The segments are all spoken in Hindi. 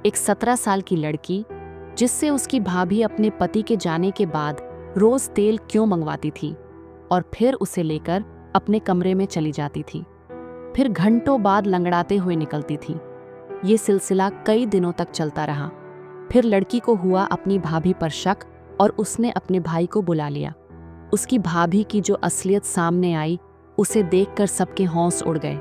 एक 17 साल की लड़की जिससे उसकी भाभी अपने पति के जाने के बाद रोज तेल क्यों मंगवाती थी और फिर उसे लेकर अपने कमरे में चली जाती थी, फिर घंटों बाद लंगड़ाते हुए निकलती थी। ये सिलसिला कई दिनों तक चलता रहा। फिर लड़की को हुआ अपनी भाभी पर शक और उसने अपने भाई को बुला लिया। उसकी भाभी की जो असलियत सामने आई उसे देखकर सबके होश उड़ गए।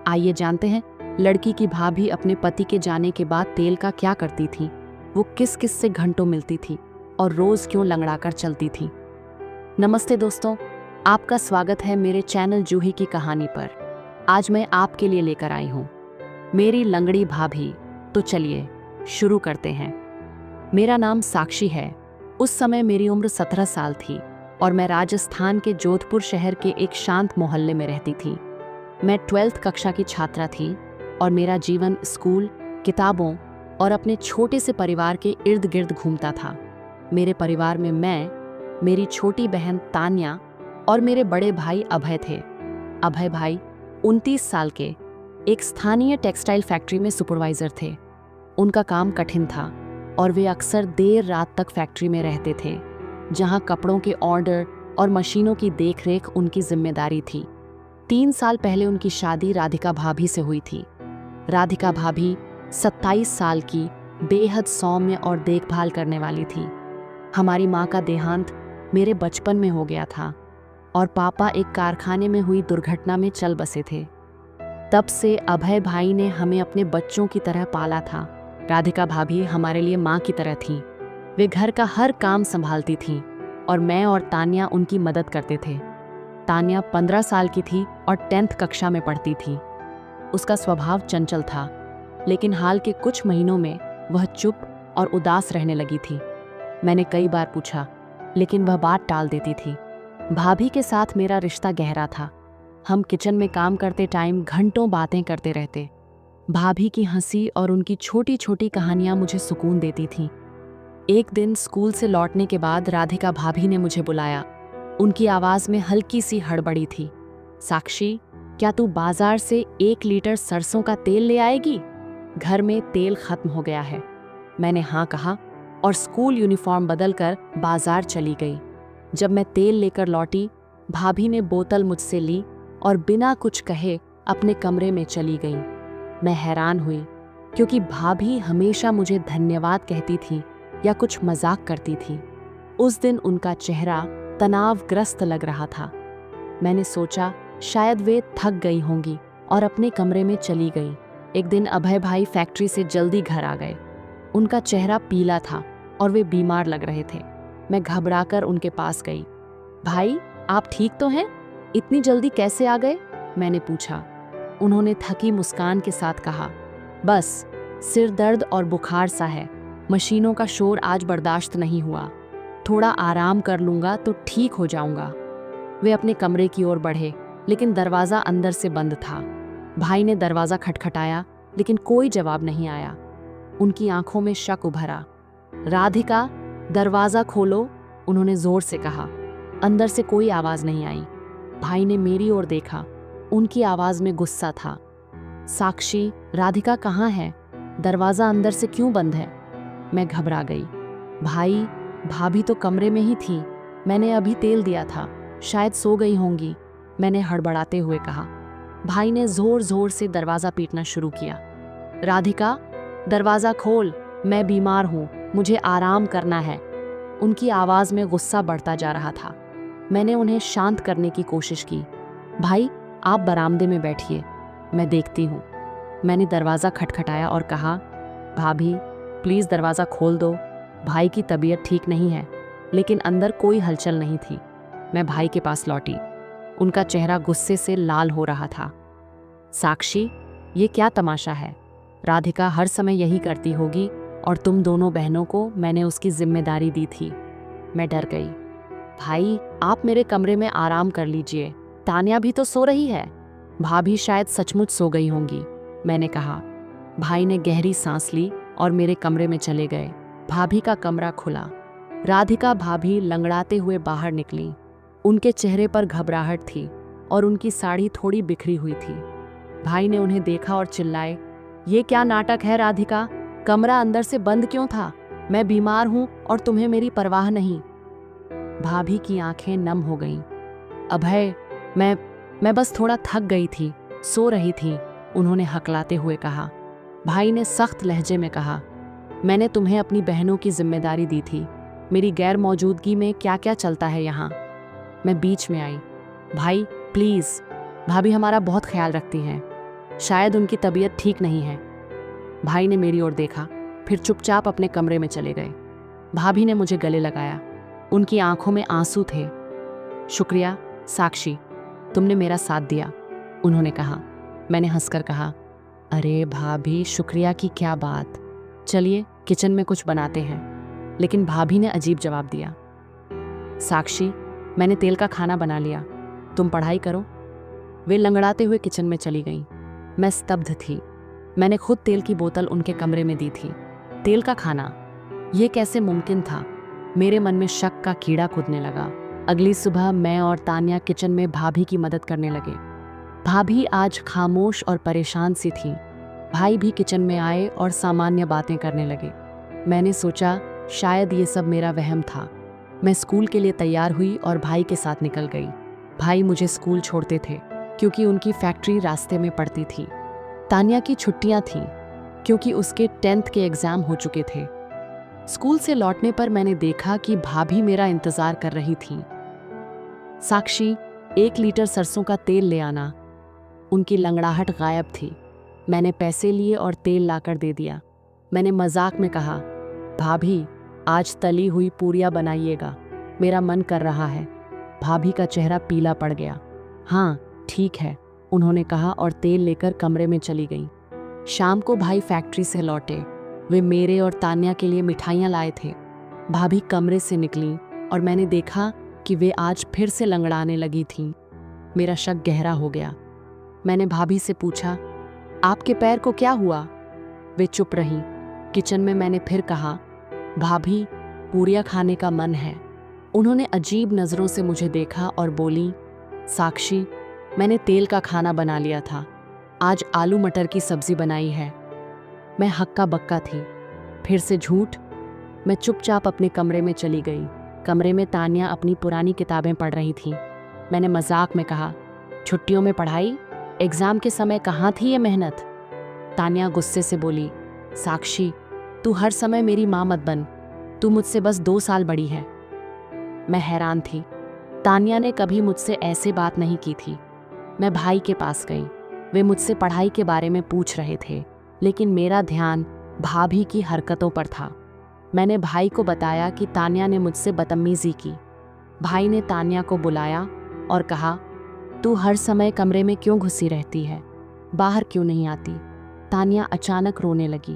आइए जानते हैं लड़की की भाभी अपने पति के जाने के बाद तेल का क्या करती थी, वो किस किस से घंटों मिलती थी और रोज क्यों लंगड़ाकर चलती थी। नमस्ते दोस्तों, आपका स्वागत है मेरे चैनल जूही की कहानी पर। आज मैं आपके लिए लेकर आई हूँ मेरी लंगड़ी भाभी। तो चलिए शुरू करते हैं। मेरा नाम साक्षी है। उस समय मेरी उम्र 17 साल थी और मैं राजस्थान के जोधपुर शहर के एक शांत मोहल्ले में रहती थी। मैं 12th कक्षा की छात्रा थी और मेरा जीवन स्कूल, किताबों और अपने छोटे से परिवार के इर्द गिर्द घूमता था। मेरे परिवार में मैं, मेरी छोटी बहन तान्या और मेरे बड़े भाई अभय थे। अभय भाई 29 साल के एक स्थानीय टेक्सटाइल फैक्ट्री में सुपरवाइजर थे। उनका काम कठिन था और वे अक्सर देर रात तक फैक्ट्री में रहते थे, जहां कपड़ों के ऑर्डर और मशीनों की देखरेख उनकी जिम्मेदारी थी। 3 साल पहले उनकी शादी राधिका भाभी से हुई थी। राधिका भाभी 27 साल की बेहद सौम्य और देखभाल करने वाली थी। हमारी माँ का देहांत मेरे बचपन में हो गया था और पापा एक कारखाने में हुई दुर्घटना में चल बसे थे। तब से अभय भाई ने हमें अपने बच्चों की तरह पाला था। राधिका भाभी हमारे लिए माँ की तरह थी। वे घर का हर काम संभालती थीं और मैं और तान्या उनकी मदद करते थे। तान्या 15 साल की थी और 10th कक्षा में पढ़ती थी। उसका स्वभाव चंचल था, लेकिन हाल के कुछ महीनों में वह चुप और उदास रहने लगी थी। मैंने कई बार पूछा, लेकिन वह बात टाल देती थी। भाभी के साथ मेरा रिश्ता गहरा था। हम किचन में काम करते टाइम घंटों बातें करते रहते। भाभी की हंसी और उनकी छोटी छोटी कहानियां मुझे सुकून देती थीं। एक दिन स्कूल से लौटने के बाद राधिका भाभी ने मुझे बुलाया। उनकी आवाज़ में हल्की सी हड़बड़ी थी। साक्षी, क्या तू बाजार से 1 लीटर सरसों का तेल ले आएगी? घर में तेल खत्म हो गया है। मैंने हाँ कहा और स्कूल यूनिफॉर्म बदलकर बाजार चली गई। जब मैं तेल लेकर लौटी, भाभी ने बोतल मुझसे ली और बिना कुछ कहे अपने कमरे में चली गई। मैं हैरान हुई, क्योंकि भाभी हमेशा मुझे धन्यवाद कहती थी या कुछ मजाक करती थी। उस दिन उनका चेहरा तनावग्रस्त लग रहा था। मैंने सोचा शायद वे थक गई होंगी और अपने कमरे में चली गई। एक दिन अभय भाई फैक्ट्री से जल्दी घर आ गए। उनका चेहरा पीला था और वे बीमार लग रहे थे। मैं घबराकर उनके पास गई। भाई, आप ठीक तो हैं? इतनी जल्दी कैसे आ गए? मैंने पूछा। उन्होंने थकी मुस्कान के साथ कहा, बस सिर दर्द और बुखार सा है। मशीनों का शोर आज बर्दाश्त नहीं हुआ। थोड़ा आराम कर लूंगा तो ठीक हो जाऊंगा। वे अपने कमरे की ओर बढ़े, लेकिन दरवाज़ा अंदर से बंद था। भाई ने दरवाज़ा खटखटाया, लेकिन कोई जवाब नहीं आया। उनकी आंखों में शक उभरा। राधिका, दरवाज़ा खोलो, उन्होंने ज़ोर से कहा। अंदर से कोई आवाज़ नहीं आई। भाई ने मेरी ओर देखा। उनकी आवाज़ में गुस्सा था। साक्षी, राधिका कहाँ है? दरवाज़ा अंदर से क्यों बंद है? मैं घबरा गई। भाई, भाभी तो कमरे में ही थी। मैंने अभी तेल दिया था, शायद सो गई होंगी, मैंने हड़बड़ाते हुए कहा। भाई ने जोर जोर से दरवाज़ा पीटना शुरू किया। राधिका, दरवाज़ा खोल, मैं बीमार हूँ, मुझे आराम करना है। उनकी आवाज़ में गुस्सा बढ़ता जा रहा था। मैंने उन्हें शांत करने की कोशिश की। भाई, आप बरामदे में बैठिए, मैं देखती हूँ। मैंने दरवाज़ा खटखटाया और कहा, भाभी प्लीज़ दरवाज़ा खोल दो। भाई की तबीयत ठीक नहीं है। लेकिन अंदर कोई हलचल नहीं थी। मैं भाई के पास लौटी। उनका चेहरा गुस्से से लाल हो रहा था। साक्षी, ये क्या तमाशा है? राधिका हर समय यही करती होगी और तुम दोनों बहनों को मैंने उसकी जिम्मेदारी दी थी। मैं डर गई। भाई, आप मेरे कमरे में आराम कर लीजिए, तान्या भी तो सो रही है। भाभी शायद सचमुच सो गई होंगी, मैंने कहा। भाई ने गहरी सांस ली और मेरे कमरे में चले गए। भाभी का कमरा खुला। राधिका भाभी लंगड़ाते हुए बाहर निकली। उनके चेहरे पर घबराहट थी और उनकी साड़ी थोड़ी बिखरी हुई थी। भाई ने उन्हें देखा और चिल्लाए, ये क्या नाटक है राधिका? कमरा अंदर से बंद क्यों था? मैं बीमार हूं और तुम्हें मेरी परवाह नहीं। भाभी की आंखें नम हो गईं। अभय, मैं बस थोड़ा थक गई थी, सो रही थी, उन्होंने हकलाते हुए कहा। भाई ने सख्त लहजे में कहा, मैंने तुम्हें अपनी बहनों की जिम्मेदारी दी थी। मेरी गैर मौजूदगी में क्या क्या चलता है यहाँ? मैं बीच में आई। भाई प्लीज़, भाभी हमारा बहुत ख्याल रखती हैं, शायद उनकी तबीयत ठीक नहीं है। भाई ने मेरी ओर देखा, फिर चुपचाप अपने कमरे में चले गए। भाभी ने मुझे गले लगाया, उनकी आंखों में आंसू थे। शुक्रिया साक्षी, तुमने मेरा साथ दिया, उन्होंने कहा। मैंने हंसकर कहा, अरे भाभी, शुक्रिया की क्या बात, चलिए किचन में कुछ बनाते हैं। लेकिन भाभी ने अजीब जवाब दिया, साक्षी, मैंने तेल का खाना बना लिया, तुम पढ़ाई करो। वे लंगड़ाते हुए किचन में चली गईं। मैं स्तब्ध थी। मैंने खुद तेल की बोतल उनके कमरे में दी थी। तेल का खाना, यह कैसे मुमकिन था? मेरे मन में शक का कीड़ा कूदने लगा। अगली सुबह मैं और तान्या किचन में भाभी की मदद करने लगे। भाभी आज खामोश और परेशान सी थी। भाई भी किचन में आए और सामान्य बातें करने लगे। मैंने सोचा शायद ये सब मेरा वहम था। मैं स्कूल के लिए तैयार हुई और भाई के साथ निकल गई। भाई मुझे स्कूल छोड़ते थे क्योंकि उनकी फैक्ट्री रास्ते में पड़ती थी। तान्या की छुट्टियां थीं क्योंकि उसके 10th के एग्जाम हो चुके थे। स्कूल से लौटने पर मैंने देखा कि भाभी मेरा इंतजार कर रही थी। साक्षी, 1 लीटर सरसों का तेल ले आना। उनकी लंगड़ाहट गायब थी। मैंने पैसे लिए और तेल लाकर दे दिया। मैंने मजाक में कहा, भाभी आज तली हुई पूरियां बनाइएगा, मेरा मन कर रहा है। भाभी का चेहरा पीला पड़ गया। हाँ ठीक है, उन्होंने कहा और तेल लेकर कमरे में चली गई। शाम को भाई फैक्ट्री से लौटे। वे मेरे और तान्या के लिए मिठाइयाँ लाए थे। भाभी कमरे से निकली और मैंने देखा कि वे आज फिर से लंगड़ाने लगी थीं। मेरा शक गहरा हो गया। मैंने भाभी से पूछा, आपके पैर को क्या हुआ? वे चुप रहीं। किचन में मैंने फिर कहा, भाभी पूरियां खाने का मन है। उन्होंने अजीब नज़रों से मुझे देखा और बोली, साक्षी, मैंने तेल का खाना बना लिया था, आज आलू मटर की सब्जी बनाई है। मैं हक्का बक्का थी। फिर से झूठ। मैं चुपचाप अपने कमरे में चली गई। कमरे में तान्या अपनी पुरानी किताबें पढ़ रही थी। मैंने मजाक में कहा, छुट्टियों में पढ़ाई, एग्जाम के समय कहाँ थी ये मेहनत? तान्या गुस्से से बोली, साक्षी, तू हर समय मेरी माँ मत बन, तू मुझसे बस 2 साल बड़ी है। मैं हैरान थी। तान्या ने कभी मुझसे ऐसे बात नहीं की थी। मैं भाई के पास गई। वे मुझसे पढ़ाई के बारे में पूछ रहे थे, लेकिन मेरा ध्यान भाभी की हरकतों पर था। मैंने भाई को बताया कि तान्या ने मुझसे बदतमीजी की। भाई ने तान्या को बुलाया और कहा, तू हर समय कमरे में क्यों घुसी रहती है, बाहर क्यों नहीं आती? तान्या अचानक रोने लगी।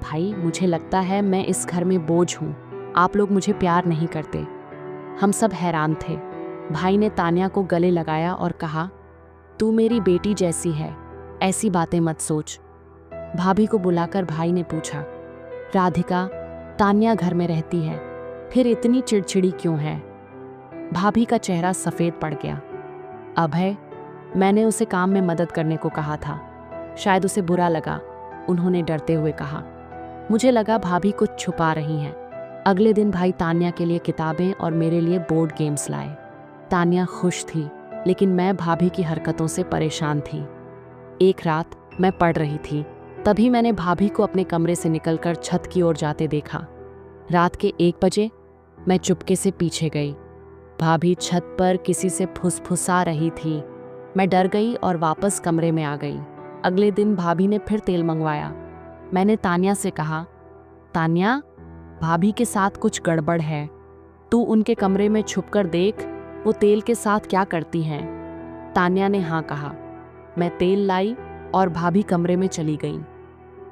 भाई, मुझे लगता है मैं इस घर में बोझ हूँ, आप लोग मुझे प्यार नहीं करते। हम सब हैरान थे। भाई ने तान्या को गले लगाया और कहा, तू मेरी बेटी जैसी है, ऐसी बातें मत सोच। भाभी को बुलाकर भाई ने पूछा, राधिका, तान्या घर में रहती है, फिर इतनी चिड़चिड़ी क्यों है? भाभी का चेहरा सफ़ेद पड़ गया। अभय, मैंने उसे काम में मदद करने को कहा था, शायद उसे बुरा लगा, उन्होंने डरते हुए कहा। मुझे लगा भाभी कुछ छुपा रही हैं। अगले दिन भाई तान्या के लिए किताबें और मेरे लिए बोर्ड गेम्स लाए। तान्या खुश थी, लेकिन मैं भाभी की हरकतों से परेशान थी। एक रात मैं पढ़ रही थी, तभी मैंने भाभी को अपने कमरे से निकलकर छत की ओर जाते देखा। रात के 1 बजे मैं चुपके से पीछे गई। भाभी छत पर किसी से फुसफुसा रही थी। मैं डर गई और वापस कमरे में आ गई। अगले दिन भाभी ने फिर तेल मंगवाया। मैंने तान्या से कहा, तान्या, भाभी के साथ कुछ गड़बड़ है, तू उनके कमरे में छुपकर देख, वो तेल के साथ क्या करती हैं। तान्या ने हाँ कहा। मैं तेल लाई और भाभी कमरे में चली गई।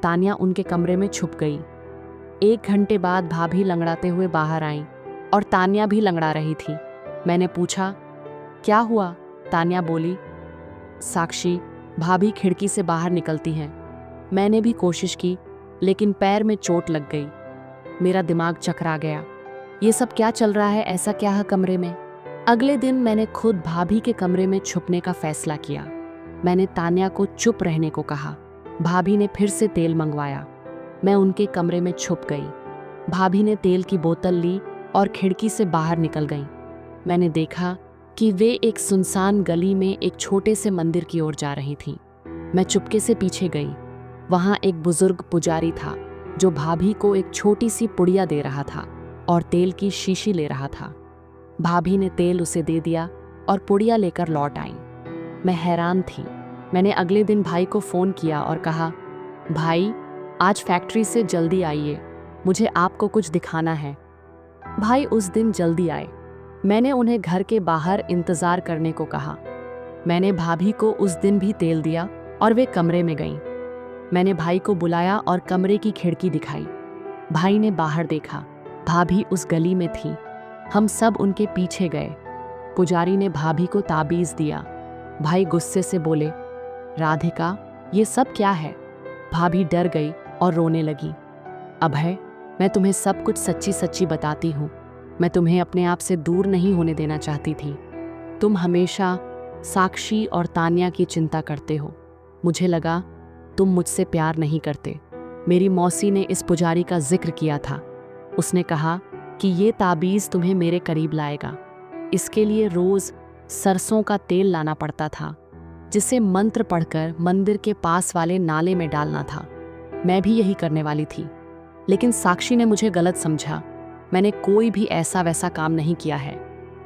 तान्या उनके कमरे में छुप गई। 1 घंटे बाद भाभी लंगड़ाते हुए बाहर आई और तान्या भी लंगड़ा रही थी। मैंने पूछा, क्या हुआ? तान्या बोली, साक्षी, भाभी खिड़की से बाहर निकलती हैं। मैंने भी कोशिश की, लेकिन पैर में चोट लग गई। मेरा दिमाग चकरा गया। ये सब क्या चल रहा है? ऐसा क्या है कमरे में? अगले दिन मैंने खुद भाभी के कमरे में छुपने का फैसला किया। मैंने तान्या को चुप रहने को कहा। भाभी ने फिर से तेल मंगवाया। मैं उनके कमरे में छुप गई। भाभी ने तेल की बोतल ली और खिड़की से बाहर निकल गई। मैंने देखा कि वे एक सुनसान गली में एक छोटे से मंदिर की ओर जा रही थीं। मैं चुपके से पीछे गई। वहां एक बुजुर्ग पुजारी था जो भाभी को एक छोटी सी पुड़िया दे रहा था और तेल की शीशी ले रहा था। भाभी ने तेल उसे दे दिया और पुड़िया लेकर लौट आई। मैं हैरान थी। मैंने अगले दिन भाई को फ़ोन किया और कहा, भाई आज फैक्ट्री से जल्दी आइए, मुझे आपको कुछ दिखाना है। भाई उस दिन जल्दी आए। मैंने उन्हें घर के बाहर इंतज़ार करने को कहा। मैंने भाभी को उस दिन भी तेल दिया और वे कमरे में गईं। मैंने भाई को बुलाया और कमरे की खिड़की दिखाई। भाई ने बाहर देखा, भाभी उस गली में थी। हम सब उनके पीछे गए। पुजारी ने भाभी को ताबीज़ दिया। भाई गुस्से से बोले, राधिका ये सब क्या है? भाभी डर गई और रोने लगी। अभय, मैं तुम्हें सब कुछ सच्ची सच्ची बताती हूँ। मैं तुम्हें अपने आप से दूर नहीं होने देना चाहती थी। तुम हमेशा साक्षी और तान्या की चिंता करते हो। मुझे लगा तुम मुझसे प्यार नहीं करते। मेरी मौसी ने इस पुजारी का जिक्र किया था। उसने कहा कि ये ताबीज़ तुम्हें मेरे करीब लाएगा। इसके लिए रोज़ सरसों का तेल लाना पड़ता था, जिसे मंत्र पढ़कर मंदिर के पास वाले नाले में डालना था। मैं भी यही करने वाली थी, लेकिन साक्षी ने मुझे गलत समझा। मैंने कोई भी ऐसा वैसा काम नहीं किया है।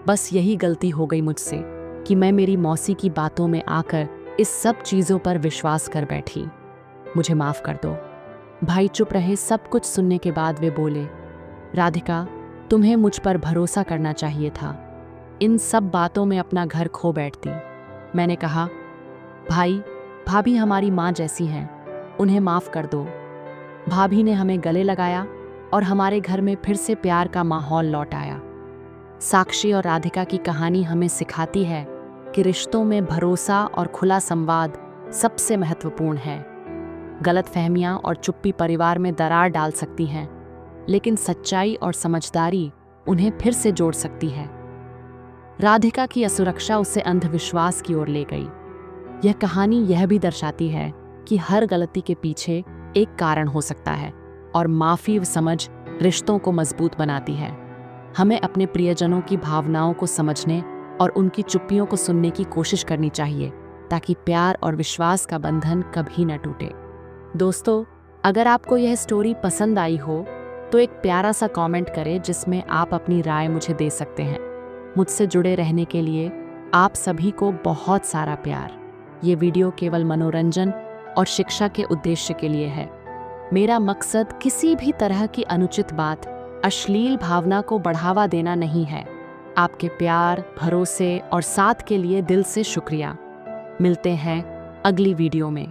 बस यही गलती हो गई मुझसे कि मैं मेरी मौसी की बातों में आकर इस सब चीज़ों पर विश्वास कर बैठी। मुझे माफ़ कर दो। भाई चुप रहे। सब कुछ सुनने के बाद वे बोले, राधिका तुम्हें मुझ पर भरोसा करना चाहिए था। इन सब बातों में अपना घर खो बैठती। मैंने कहा, भाई भाभी हमारी माँ जैसी हैं, उन्हें माफ़ कर दो। भाभी ने हमें गले लगाया और हमारे घर में फिर से प्यार का माहौल लौट आया। साक्षी और राधिका की कहानी हमें सिखाती है कि रिश्तों में भरोसा और खुला संवाद सबसे महत्वपूर्ण है। गलतफहमियां और चुप्पी परिवार में दरार डाल सकती हैं, लेकिन सच्चाई और समझदारी उन्हें फिर से जोड़ सकती है। राधिका की असुरक्षा उसे अंधविश्वास की ओर ले गई। यह कहानी यह भी दर्शाती है कि हर गलती के पीछे एक कारण हो सकता है और माफ़ी व समझ रिश्तों को मजबूत बनाती है। हमें अपने प्रियजनों की भावनाओं को समझने और उनकी चुप्पियों को सुनने की कोशिश करनी चाहिए, ताकि प्यार और विश्वास का बंधन कभी न टूटे। दोस्तों, अगर आपको यह स्टोरी पसंद आई हो तो एक प्यारा सा कमेंट करें जिसमें आप अपनी राय मुझे दे सकते हैं। मुझसे जुड़े रहने के लिए आप सभी को बहुत सारा प्यार। ये वीडियो केवल मनोरंजन और शिक्षा के उद्देश्य के लिए है। मेरा मकसद किसी भी तरह की अनुचित बात, अश्लील भावना को बढ़ावा देना नहीं है। आपके प्यार, भरोसे और साथ के लिए दिल से शुक्रिया। मिलते हैं अगली वीडियो में।